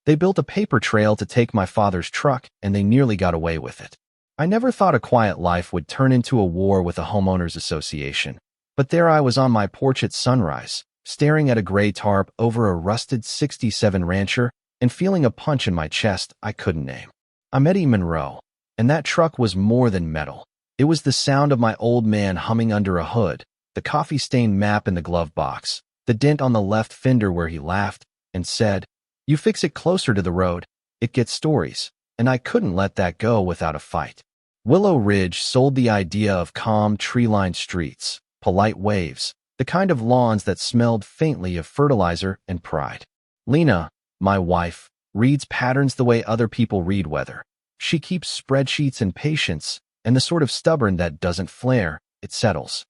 They built a paper trail to take my father's truck, and they nearly got away with it. I never thought a quiet life would turn into a war with a homeowners association. But there I was on my porch at sunrise, staring at a gray tarp over a rusted '67 Rancher and feeling a punch in my chest I couldn't name. I'm Eddie Monroe, and that truck was more than metal. It was the sound of my old man humming under a hood, the coffee-stained map in the glove box, the dent on the left fender where he laughed and said, "You fix it closer to the road, it gets stories," and I couldn't let that go without a fight. Willow Ridge sold the idea of calm, tree-lined streets, polite waves, the kind of lawns that smelled faintly of fertilizer and pride. Lena, my wife, reads patterns the way other people read weather. She keeps spreadsheets and patience, and the sort of stubborn that doesn't flare, it settles.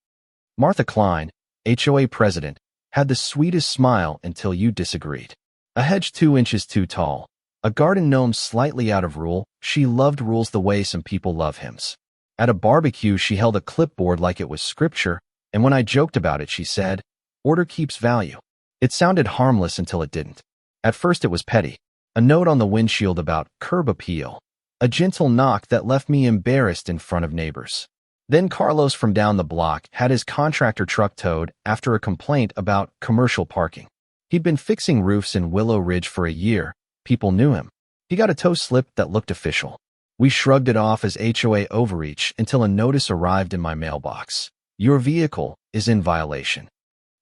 Martha Klein, HOA president, had the sweetest smile until you disagreed. A hedge 2 inches too tall, a garden gnome slightly out of rule, she loved rules the way some people love hymns. At a barbecue, she held a clipboard like it was scripture, and when I joked about it, she said, "Order keeps value." It sounded harmless until it didn't. At first it was petty. A note on the windshield about curb appeal. A gentle knock that left me embarrassed in front of neighbors. Then Carlos from down the block had his contractor truck towed after a complaint about commercial parking. He'd been fixing roofs in Willow Ridge for a year. People knew him. He got a tow slip that looked official. We shrugged it off as HOA overreach until a notice arrived in my mailbox. Your vehicle is in violation.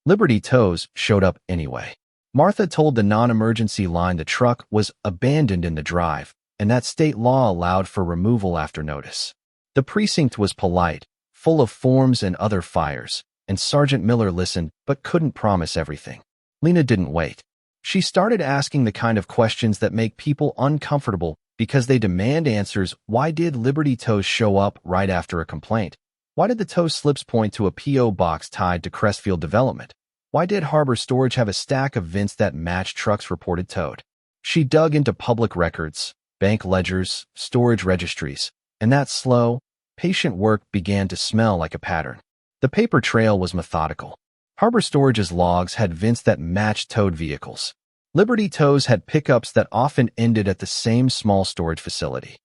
Liberty Tows showed up anyway. Martha told the non-emergency line the truck was abandoned in the drive, and that state law allowed for removal after notice. The precinct was polite, full of forms and other fires, and Sergeant Miller listened but couldn't promise everything. Lena didn't wait. She started asking the kind of questions that make people uncomfortable because they demand answers. Why did Liberty Tows show up right after a complaint? Why did the tow slips point to a P.O. box tied to Crestfield Development? Why did Harbor Storage have a stack of vints that matched trucks reported towed? She dug into public records, bank ledgers, storage registries, and that slow, patient work began to smell like a pattern. The paper trail was methodical. Harbor Storage's logs had vints that matched towed vehicles. Liberty Tows had pickups that often ended at the same small storage facility.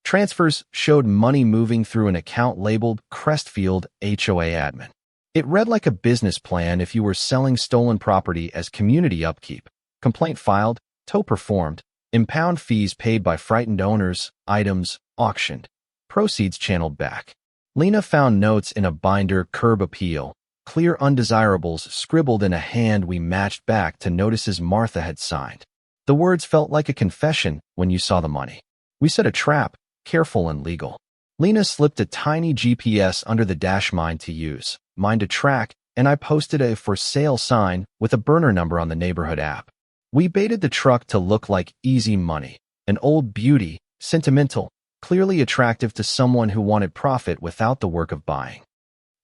Transfers showed money moving through an account labeled Crestfield HOA Admin. It read like a business plan if you were selling stolen property as community upkeep. Complaint filed, tow performed, impound fees paid by frightened owners, items auctioned, proceeds channeled back. Lena found notes in a binder, curb appeal, clear undesirables scribbled in a hand we matched back to notices Martha had signed. The words felt like a confession when you saw the money. We set a trap, careful and legal. Lena slipped a tiny GPS under the dash mine to use, mine to track, and I posted a for sale sign with a burner number on the neighborhood app. We baited the truck to look like easy money, an old beauty, sentimental, clearly attractive to someone who wanted profit without the work of buying.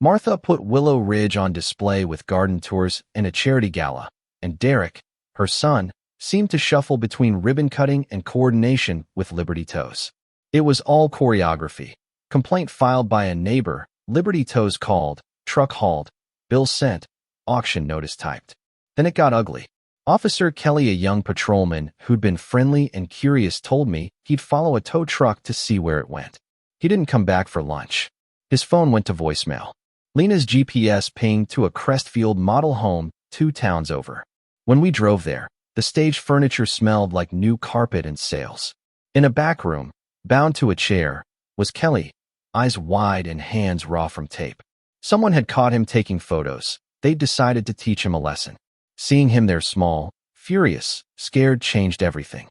Martha put Willow Ridge on display with garden tours and a charity gala, and Derek, her son, seemed to shuffle between ribbon cutting and coordination with Liberty Tows. It was all choreography. Complaint filed by a neighbor, Liberty Tows called, truck hauled, bill sent, auction notice typed. Then it got ugly. Officer Kelly, a young patrolman who'd been friendly and curious, told me he'd follow a tow truck to see where it went. He didn't come back for lunch. His phone went to voicemail. Lena's GPS pinged to a Crestfield model home 2 towns over. When we drove there, the stage furniture smelled like new carpet and sails. In a back room, bound to a chair, was Kelly, eyes wide and hands raw from tape. Someone had caught him taking photos. They'd decided to teach him a lesson. Seeing him there small, furious, scared changed everything.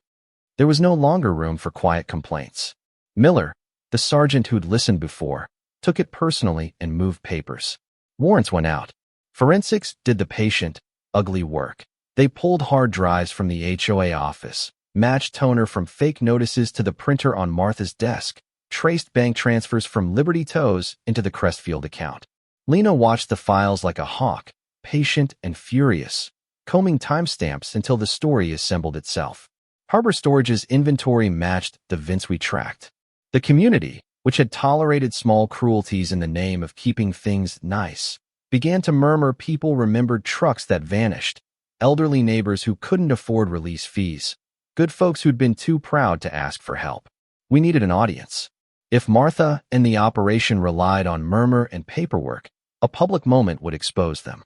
There was no longer room for quiet complaints. Miller, the sergeant who'd listened before, took it personally and moved papers. Warrants went out. Forensics did the patient, ugly work. They pulled hard drives from the HOA office, matched toner from fake notices to the printer on Martha's desk, traced bank transfers from Liberty Tows into the Crestfield account. Lena watched the files like a hawk, patient and furious, combing timestamps until the story assembled itself. Harbor Storage's inventory matched the vints we tracked. The community, which had tolerated small cruelties in the name of keeping things nice, began to murmur. People remembered trucks that vanished, elderly neighbors who couldn't afford release fees, good folks who'd been too proud to ask for help. We needed an audience. If Martha and the operation relied on murmur and paperwork, a public moment would expose them.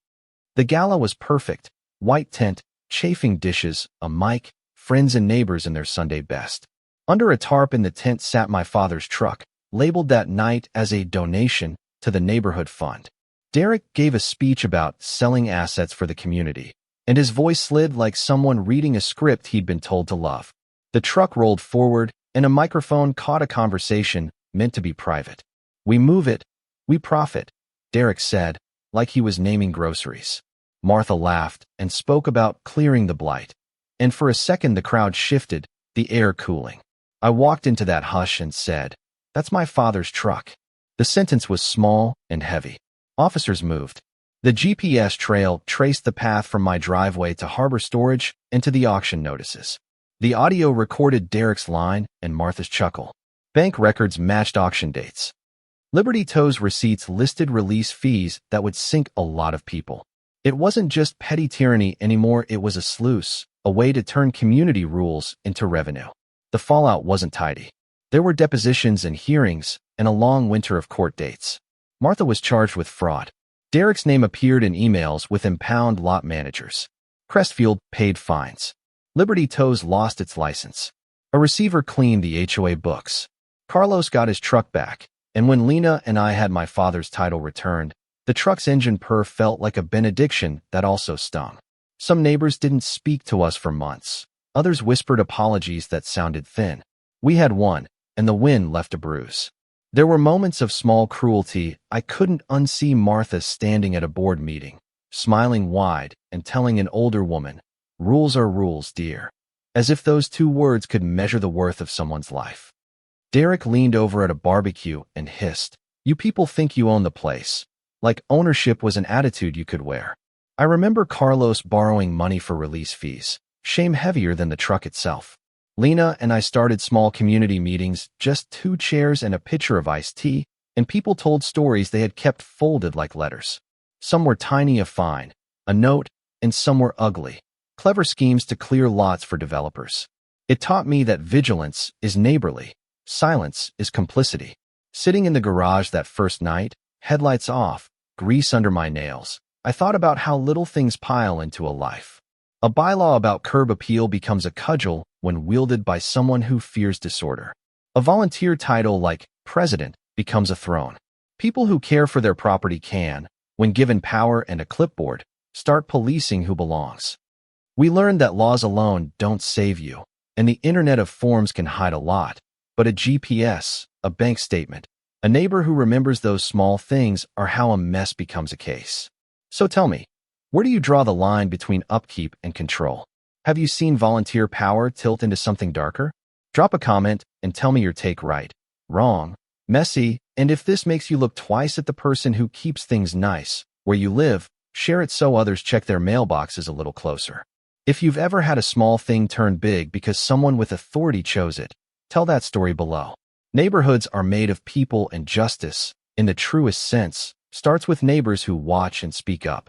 The gala was perfect: white tent, chafing dishes, a mic, friends and neighbors in their Sunday best. Under a tarp in the tent sat my father's truck, labeled that night as a donation to the neighborhood fund. Derek gave a speech about selling assets for the community, and his voice slid like someone reading a script he'd been told to love. The truck rolled forward, and a microphone caught a conversation meant to be private. "We move it, we profit," Derek said, like he was naming groceries. Martha laughed and spoke about clearing the blight. And for a second the crowd shifted, the air cooling. I walked into that hush and said, "That's my father's truck." The sentence was small and heavy. Officers moved. The GPS trail traced the path from my driveway to harbor storage and to the auction notices. The audio recorded Derek's line and Martha's chuckle. Bank records matched auction dates. Liberty Tow's receipts listed release fees that would sink a lot of people. It wasn't just petty tyranny anymore, it was a sluice, a way to turn community rules into revenue. The fallout wasn't tidy. There were depositions and hearings, and a long winter of court dates. Martha was charged with fraud. Derek's name appeared in emails with impound lot managers. Crestfield paid fines. Liberty Tow's lost its license. A receiver cleaned the HOA books. Carlos got his truck back, and when Lena and I had my father's title returned, the truck's engine purr felt like a benediction that also stung. Some neighbors didn't speak to us for months. Others whispered apologies that sounded thin. We had won, and the win left a bruise. There were moments of small cruelty. I couldn't unsee Martha standing at a board meeting, smiling wide and telling an older woman, "Rules are rules, dear," as if those two words could measure the worth of someone's life. Derek leaned over at a barbecue and hissed, "You people think you own the place," like ownership was an attitude you could wear. I remember Carlos borrowing money for release fees, shame heavier than the truck itself. Lena and I started small community meetings, just 2 chairs and a pitcher of iced tea, and people told stories they had kept folded like letters. Some were tiny, a fine, a note, and some were ugly, clever schemes to clear lots for developers. It taught me that vigilance is neighborly, silence is complicity. Sitting in the garage that first night, headlights off, grease under my nails, I thought about how little things pile into a life. A bylaw about curb appeal becomes a cudgel when wielded by someone who fears disorder. A volunteer title like president becomes a throne. People who care for their property can, when given power and a clipboard, start policing who belongs. We learned that laws alone don't save you, and the internet of forms can hide a lot, but a GPS, a bank statement, a neighbor who remembers those small things are how a mess becomes a case. So tell me, where do you draw the line between upkeep and control? Have you seen volunteer power tilt into something darker? Drop a comment and tell me your take: right, wrong, messy, and if this makes you look twice at the person who keeps things nice where you live, share it so others check their mailboxes a little closer. If you've ever had a small thing turn big because someone with authority chose it, tell that story below. Neighborhoods are made of people, and justice, in the truest sense, starts with neighbors who watch and speak up.